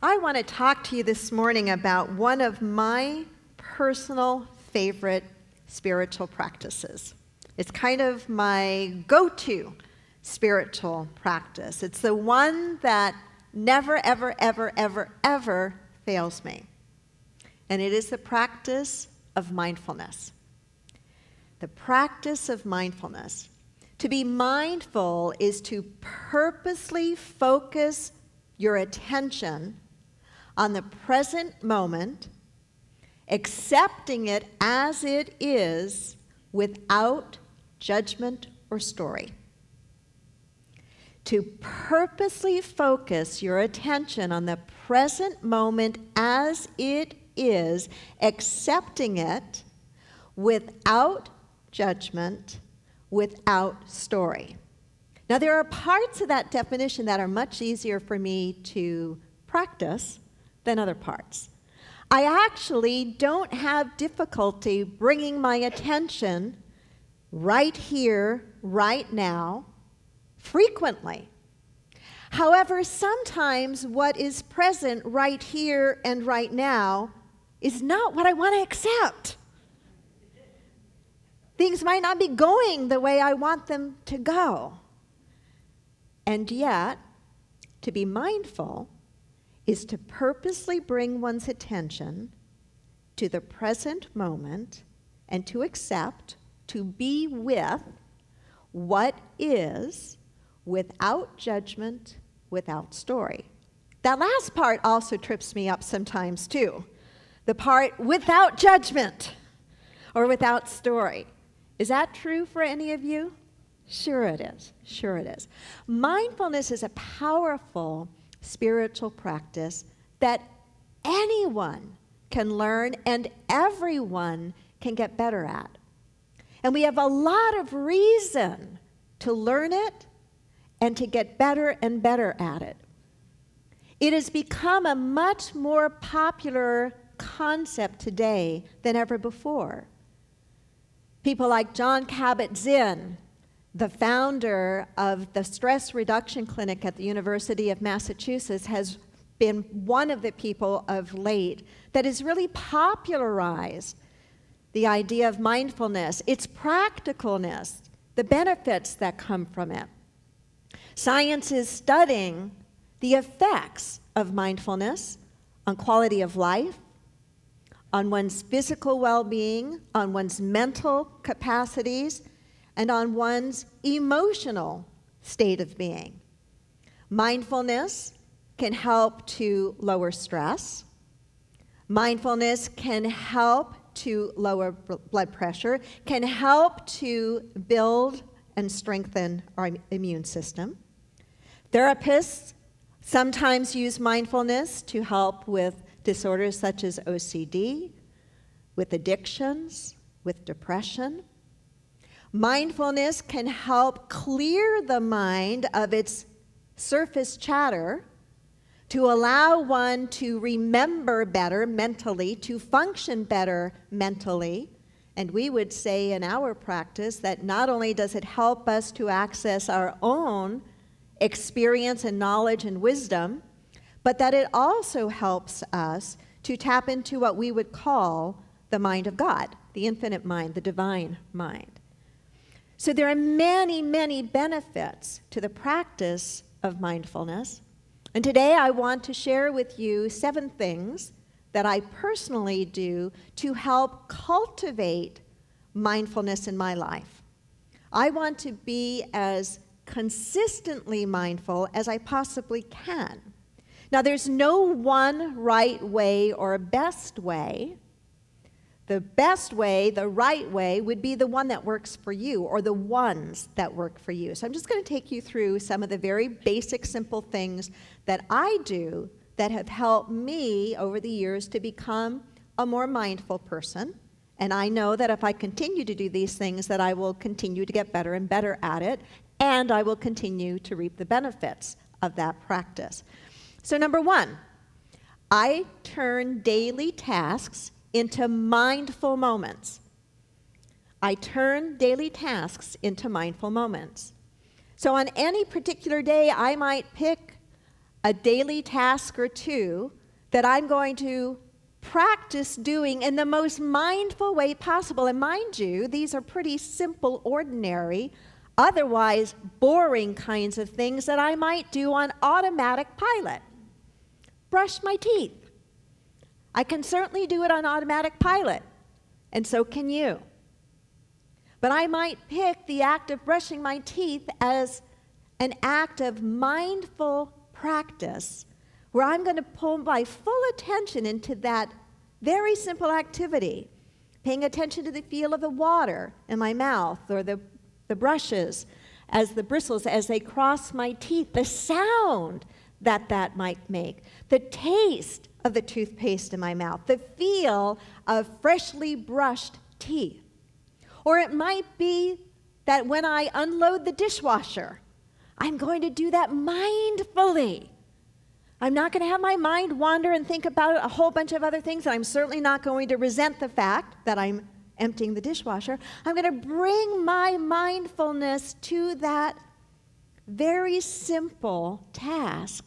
I want to talk to you this morning about one of my personal favorite spiritual practices. It's kind of my go-to spiritual practice. It's the one that never, ever, ever, ever, ever fails me. And it is the practice of mindfulness. The practice of mindfulness. To be mindful is to purposely focus your attention on the present moment, accepting it as it is without judgment or story. To purposely focus your attention on the present moment as it is, accepting it without judgment, without story. Now, there are parts of that definition that are much easier for me to practice than other parts. I actually don't have difficulty bringing my attention right here, right now, frequently. However, sometimes what is present right here and right now is not what I want to accept. Things might not be going the way I want them to go. And yet, to be mindful is to purposely bring one's attention to the present moment and to accept, to be with what is without judgment, without story. That last part also trips me up sometimes too. The part without judgment or without story. Is that true for any of you? Sure it is. Sure it is. Mindfulness is a powerful spiritual practice that anyone can learn and everyone can get better at. And we have a lot of reason to learn it and to get better and better at it. It has become a much more popular concept today than ever before. People like Jon Kabat-Zinn, the founder of the Stress Reduction Clinic at the University of Massachusetts, has been one of the people of late that has really popularized the idea of mindfulness, its practicalness, the benefits that come from it. Science is studying the effects of mindfulness on quality of life, on one's physical well-being, on one's mental capacities, and on one's emotional state of being. Mindfulness can help to lower stress. Mindfulness can help to lower blood pressure, can help to build and strengthen our immune system. Therapists sometimes use mindfulness to help with disorders such as OCD, with addictions, with depression. Mindfulness can help clear the mind of its surface chatter to allow one to remember better mentally, to function better mentally. And we would say in our practice that not only does it help us to access our own experience and knowledge and wisdom, but that it also helps us to tap into what we would call the mind of God, the infinite mind, the divine mind. So there are many, many benefits to the practice of mindfulness. And today I want to share with you 7 things that I personally do to help cultivate mindfulness in my life. I want to be as consistently mindful as I possibly can. Now, there's no one right way or best way. The best way, the right way, would be the one that works for you, or the ones that work for you. So I'm just going to take you through some of the very basic, simple things that I do that have helped me over the years to become a more mindful person. And I know that if I continue to do these things, that I will continue to get better and better at it, and I will continue to reap the benefits of that practice. So number 1, I turn daily tasks into mindful moments. I turn daily tasks into mindful moments. So on any particular day, I might pick a daily task or two that I'm going to practice doing in the most mindful way possible. And mind you, these are pretty simple, ordinary, otherwise boring kinds of things that I might do on automatic pilot. Brush my teeth. I can certainly do it on automatic pilot, and so can you. But I might pick the act of brushing my teeth as an act of mindful practice where I'm going to pull my full attention into that very simple activity, paying attention to the feel of the water in my mouth or the brushes as the bristles as they cross my teeth, the sound that might make, the taste of the toothpaste in my mouth, the feel of freshly brushed teeth. Or it might be that when I unload the dishwasher, I'm going to do that mindfully. I'm not going to have my mind wander and think about a whole bunch of other things, and I'm certainly not going to resent the fact that I'm emptying the dishwasher. I'm going to bring my mindfulness to that very simple task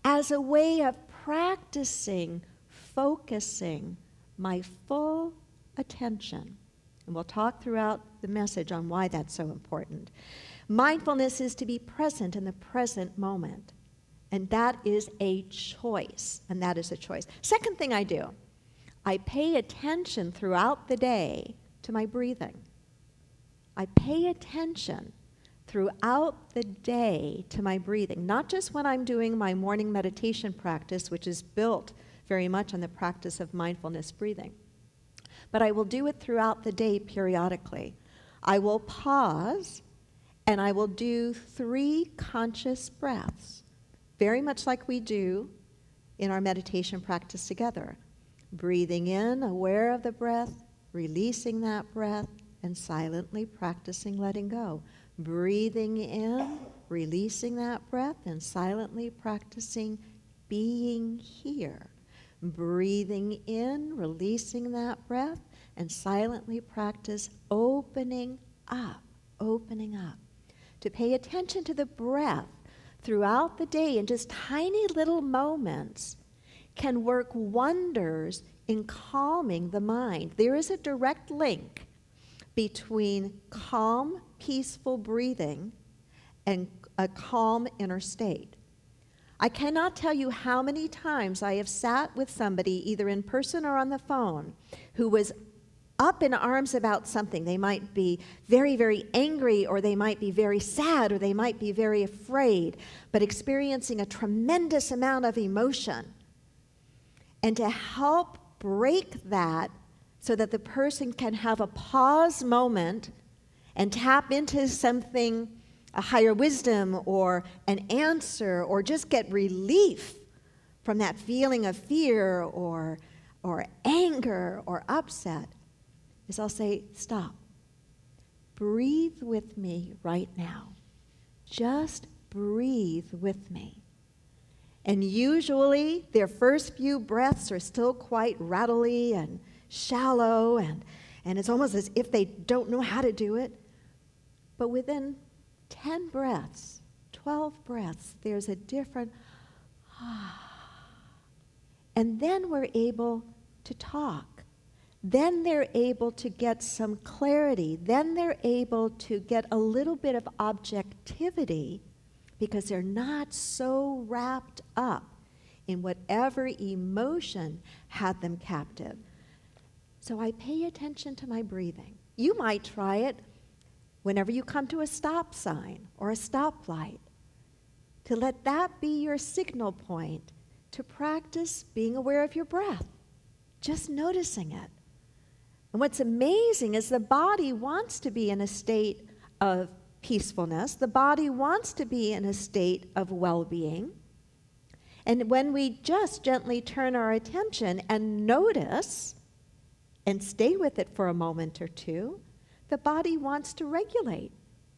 as a way of practicing, focusing my full attention. And we'll talk throughout the message on why that's so important. Mindfulness is to be present in the present moment. And that is a choice. And that is a choice. Second thing I do, I pay attention throughout the day to my breathing. I pay attention throughout the day to my breathing, not just when I'm doing my morning meditation practice, which is built very much on the practice of mindfulness breathing, but I will do it throughout the day periodically. I will pause and I will do 3 conscious breaths, very much like we do in our meditation practice together. Breathing in, aware of the breath, releasing that breath, and silently practicing letting go. Breathing in, releasing that breath, and silently practicing being here. Breathing in, releasing that breath, and silently practice opening up, opening up. To pay attention to the breath throughout the day in just tiny little moments can work wonders in calming the mind. There is a direct link between calm, peaceful breathing and a calm inner state. I cannot tell you how many times I have sat with somebody, either in person or on the phone, who was up in arms about something. They might be very, very angry, or they might be very sad, or they might be very afraid, but experiencing a tremendous amount of emotion. And to help break that so that the person can have a pause moment and tap into something, a higher wisdom or an answer, or just get relief from that feeling of fear or anger or upset, is I'll say, stop. Breathe with me right now. Just breathe with me. And usually their first few breaths are still quite rattly and shallow, and it's almost as if they don't know how to do it. But within 10 breaths, 12 breaths, there's a different and then we're able to talk. Then they're able to get some clarity. Then they're able to get a little bit of objectivity because they're not so wrapped up in whatever emotion had them captive. So I pay attention to my breathing. You might try it whenever you come to a stop sign or a stoplight, to let that be your signal point to practice being aware of your breath, just noticing it. And what's amazing is the body wants to be in a state of peacefulness. The body wants to be in a state of well-being. And when we just gently turn our attention and notice and stay with it for a moment or two, the body wants to regulate.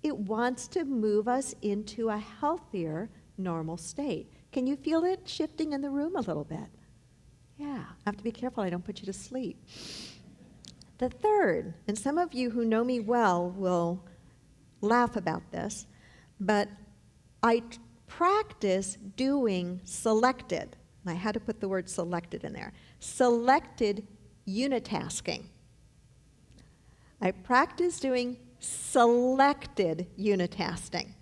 It wants to move us into a healthier, normal state. Can you feel it shifting in the room a little bit? Yeah, I have to be careful I don't put you to sleep. The third, and some of you who know me well will laugh about this, but I practice doing selected, and I had to put the word selected in there, selected unitasking. I practice doing selected unitasking.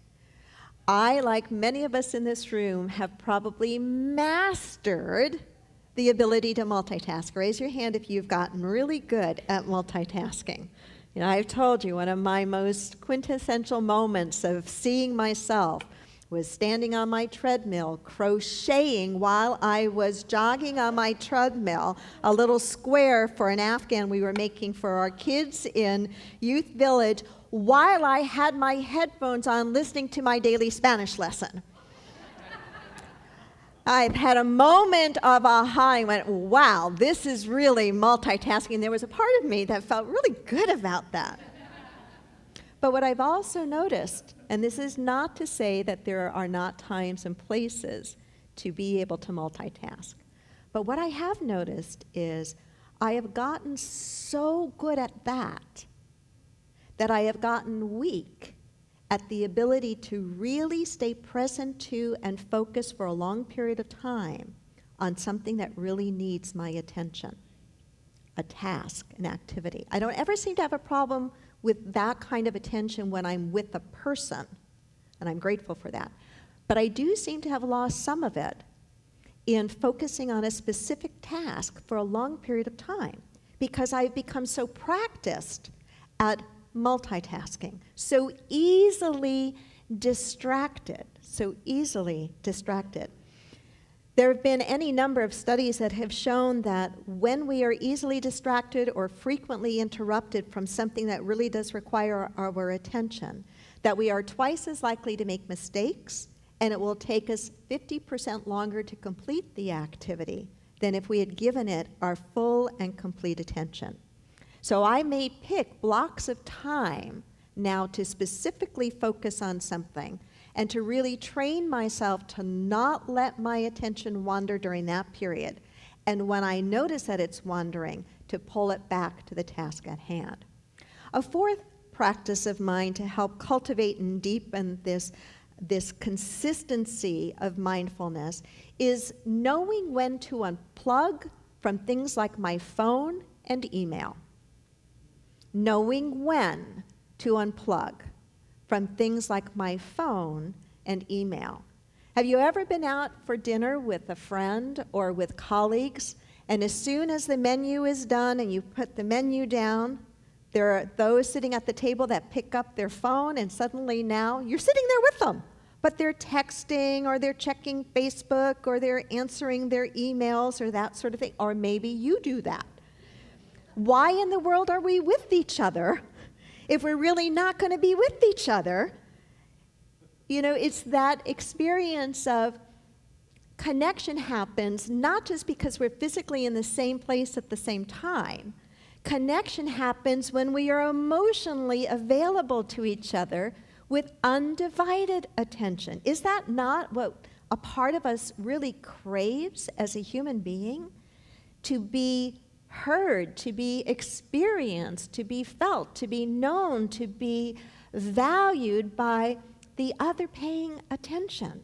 I, like many of us in this room, have probably mastered the ability to multitask. Raise your hand if you've gotten really good at multitasking. You know, I've told you one of my most quintessential moments of seeing myself was standing on my treadmill, crocheting while I was jogging on my treadmill, a little square for an Afghan we were making for our kids in Youth Village, while I had my headphones on listening to my daily Spanish lesson. I've had a moment of aha. I went, wow, this is really multitasking. There was a part of me that felt really good about that. But what I've also noticed, and this is not to say that there are not times and places to be able to multitask, but what I have noticed is I have gotten so good at that I have gotten weak at the ability to really stay present to and focus for a long period of time on something that really needs my attention, a task, an activity. I don't ever seem to have a problem with that kind of attention when I'm with a person, and I'm grateful for that. But I do seem to have lost some of it in focusing on a specific task for a long period of time because I've become so practiced at multitasking, so easily distracted. There have been any number of studies that have shown that when we are easily distracted or frequently interrupted from something that really does require our attention, that we are twice as likely to make mistakes, and it will take us 50% longer to complete the activity than if we had given it our full and complete attention. So I may pick blocks of time now to specifically focus on something and to really train myself to not let my attention wander during that period. And when I notice that it's wandering, to pull it back to the task at hand. A fourth practice of mine to help cultivate and deepen this consistency of mindfulness is knowing when to unplug from things like my phone and email. Knowing when to unplug from things like my phone and email. Have you ever been out for dinner with a friend or with colleagues, and as soon as the menu is done and you put the menu down, there are those sitting at the table that pick up their phone, and suddenly now you're sitting there with them, but they're texting or they're checking Facebook or they're answering their emails or that sort of thing, or maybe you do that. Why in the world are we with each other if we're really not going to be with each other? You know, it's that experience of connection happens not just because we're physically in the same place at the same time. Connection happens when we are emotionally available to each other with undivided attention. Is that not what a part of us really craves as a human being? To be heard, to be experienced, to be felt, to be known, to be valued by the other paying attention.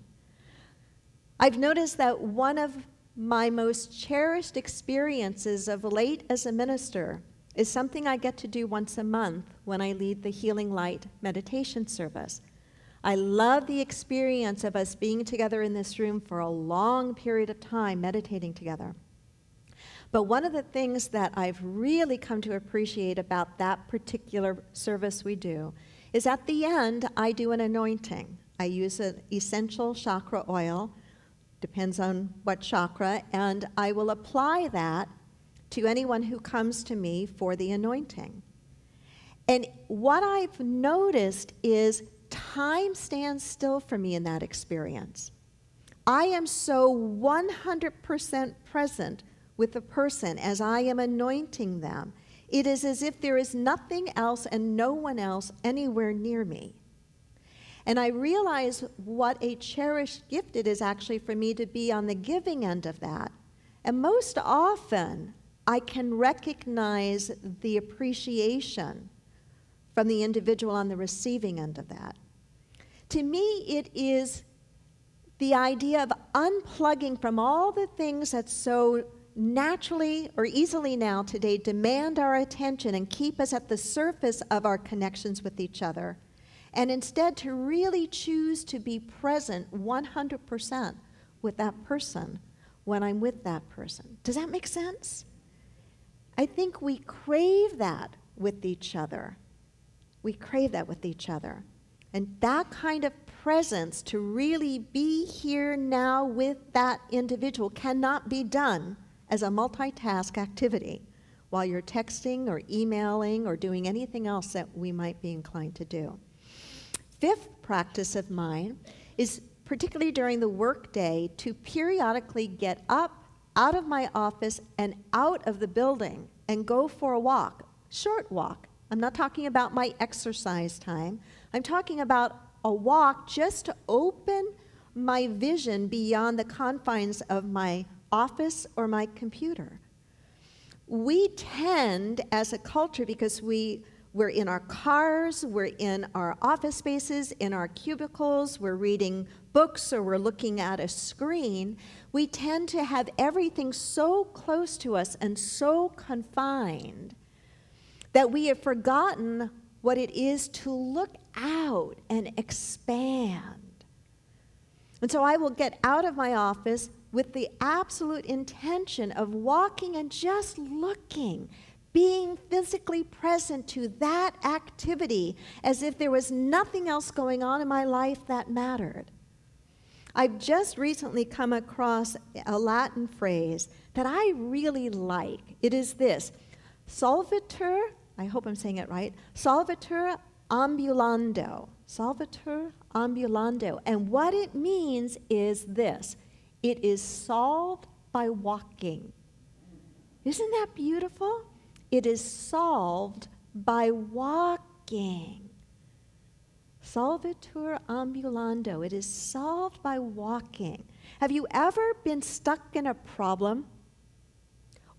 I've noticed that one of my most cherished experiences of late as a minister is something I get to do once a month when I lead the Healing Light meditation service. I love the experience of us being together in this room for a long period of time, meditating together. But one of the things that I've really come to appreciate about that particular service we do is at the end, I do an anointing. I use an essential chakra oil, depends on what chakra, and I will apply that to anyone who comes to me for the anointing. And what I've noticed is time stands still for me in that experience. I am so 100% present with the person as I am anointing them. It is as if there is nothing else and no one else anywhere near me. And I realize what a cherished gift it is actually for me to be on the giving end of that. And most often, I can recognize the appreciation from the individual on the receiving end of that. To me, it is the idea of unplugging from all the things that so naturally or easily now today demand our attention and keep us at the surface of our connections with each other, and instead to really choose to be present 100% with that person when I'm with that person. Does that make sense? I think we crave that with each other. We crave that with each other. And that kind of presence, to really be here now with that individual, cannot be done as a multitask activity while you're texting or emailing or doing anything else that we might be inclined to do. Fifth practice of mine is, particularly during the workday, to periodically get up out of my office and out of the building and go for a walk, short walk. I'm not talking about my exercise time. I'm talking about a walk just to open my vision beyond the confines of my office or my computer. We tend, as a culture, because we're in our cars, we're in our office spaces, in our cubicles, we're reading books or we're looking at a screen, we tend to have everything so close to us and so confined that we have forgotten what it is to look out and expand. And so I will get out of my office with the absolute intention of walking and just looking, being physically present to that activity as if there was nothing else going on in my life that mattered. I've just recently come across a Latin phrase that I really like. It is this: solvitur, I hope I'm saying it right, solvitur ambulando. Solvitur ambulando. And what it means is this: it is solved by walking. Isn't that beautiful? It is solved by walking. Solvitur ambulando. It is solved by walking. Have you ever been stuck in a problem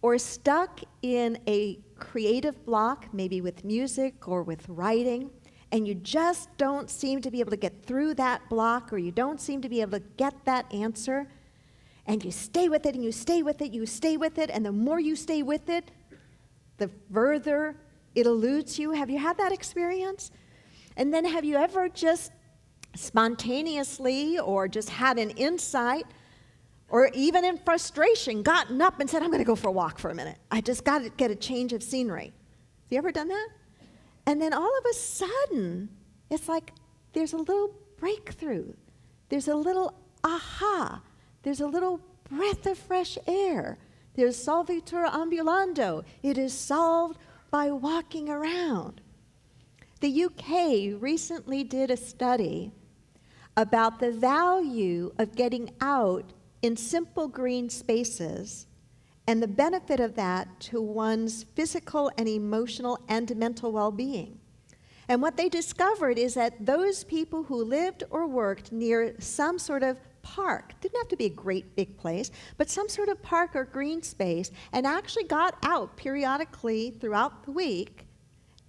or stuck in a creative block, maybe with music or with writing, and you just don't seem to be able to get through that block, or you don't seem to be able to get that answer, and you stay with it and you stay with it, you stay with it, and the more you stay with it, the further it eludes you? Have you had that experience? And then have you ever just spontaneously or just had an insight or even in frustration gotten up and said, I'm going to go for a walk for a minute. I just got to get a change of scenery. Have you ever done that? And then all of a sudden, it's like there's a little breakthrough. There's a little aha. There's a little breath of fresh air. There's solvitur ambulando. It is solved by walking around. The UK recently did a study about the value of getting out in simple green spaces and the benefit of that to one's physical and emotional and mental well-being. And what they discovered is that those people who lived or worked near some sort of park, didn't have to be a great big place, but some sort of park or green space, and actually got out periodically throughout the week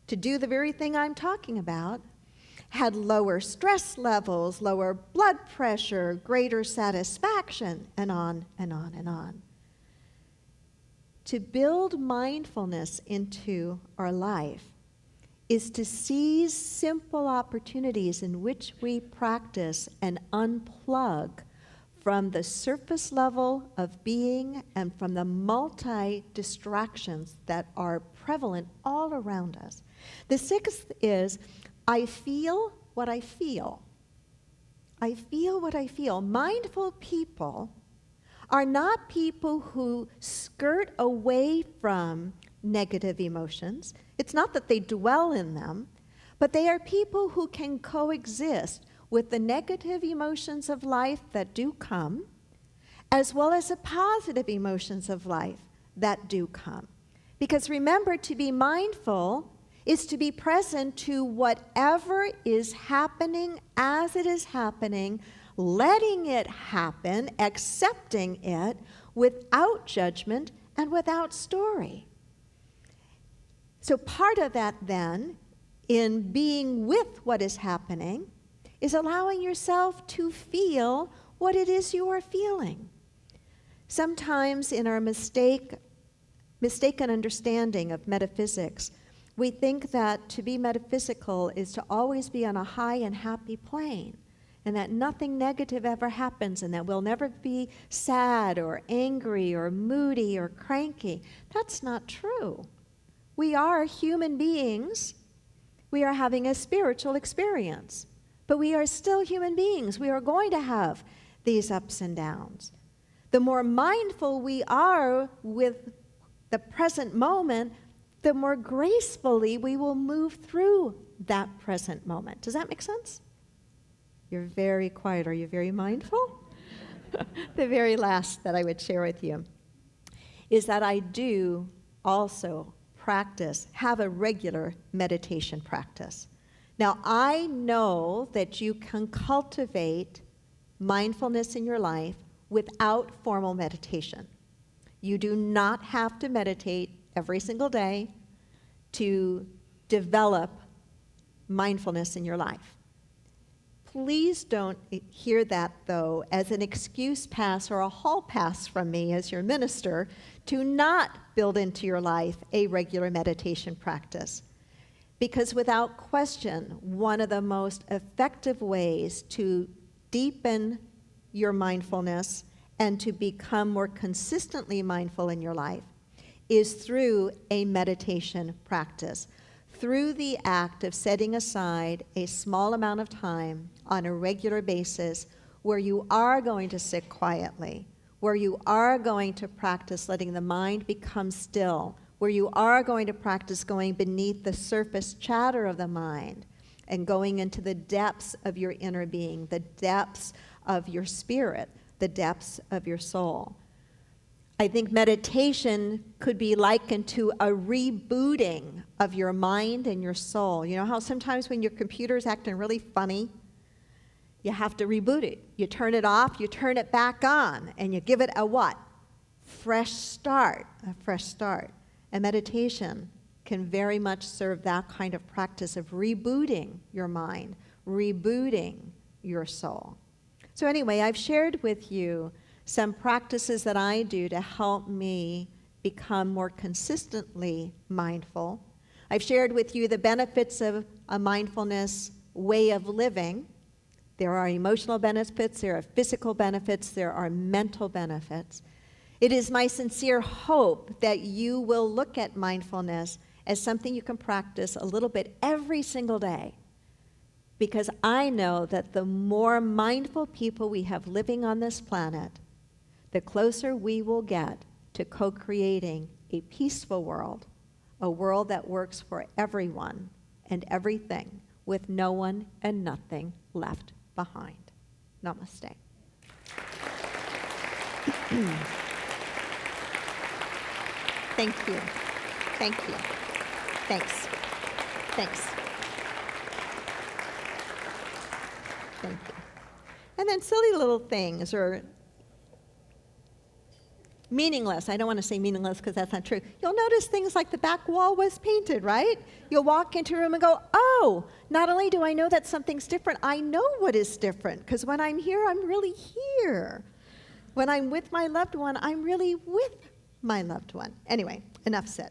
to do the very thing I'm talking about, had lower stress levels, lower blood pressure, greater satisfaction, and on and on and on. To build mindfulness into our life is to seize simple opportunities in which we practice and unplug from the surface level of being and from the multi-distractions that are prevalent all around us. The sixth is, I feel what I feel. I feel what I feel. Mindful people are not people who skirt away from negative emotions. It's not that they dwell in them, but they are people who can coexist with the negative emotions of life that do come, as well as the positive emotions of life that do come. Because remember, to be mindful is to be present to whatever is happening as it is happening, letting it happen, accepting it without judgment and without story. So part of that then, in being with what is happening, is allowing yourself to feel what it is you are feeling. Sometimes in our mistaken understanding of metaphysics, we think that to be metaphysical is to always be on a high and happy plane, and that nothing negative ever happens, and that we'll never be sad or angry or moody or cranky. That's not true. We are human beings. We are having a spiritual experience, but we are still human beings. We are going to have these ups and downs. The more mindful we are with the present moment, the more gracefully we will move through that present moment. Does that make sense? You're very quiet. Are you very mindful? The very last that I would share with you is that I do also have a regular meditation practice. Now, I know that you can cultivate mindfulness in your life without formal meditation. You do not have to meditate every single day to develop mindfulness in your life. Please don't hear that, though, as an excuse pass or a hall pass from me as your minister to not build into your life a regular meditation practice. Because without question, one of the most effective ways to deepen your mindfulness and to become more consistently mindful in your life is through a meditation practice, through the act of setting aside a small amount of time on a regular basis where you are going to sit quietly, where you are going to practice letting the mind become still, where you are going to practice going beneath the surface chatter of the mind and going into the depths of your inner being, the depths of your spirit, the depths of your soul. I think meditation could be likened to a rebooting of your mind and your soul. You know how sometimes when your computer's acting really funny, you have to reboot it. You turn it off, you turn it back on, and you give it a what? Fresh start, a fresh start. And meditation can very much serve that kind of practice of rebooting your mind, rebooting your soul. So anyway, I've shared with you some practices that I do to help me become more consistently mindful. I've shared with you the benefits of a mindfulness way of living. There are emotional benefits, there are physical benefits, there are mental benefits. It is my sincere hope that you will look at mindfulness as something you can practice a little bit every single day. Because I know that the more mindful people we have living on this planet, the closer we will get to co-creating a peaceful world, a world that works for everyone and everything, with no one and nothing left behind. Namaste. Thank you. Thank you. Thanks. Thanks. Thank you. And then silly little things or meaningless. I don't want to say meaningless because that's not true. You'll notice things like the back wall was painted, right? You'll walk into a room and go, oh, not only do I know that something's different, I know what is different, because when I'm here, I'm really here. When I'm with my loved one, I'm really with my loved one. Anyway, enough said.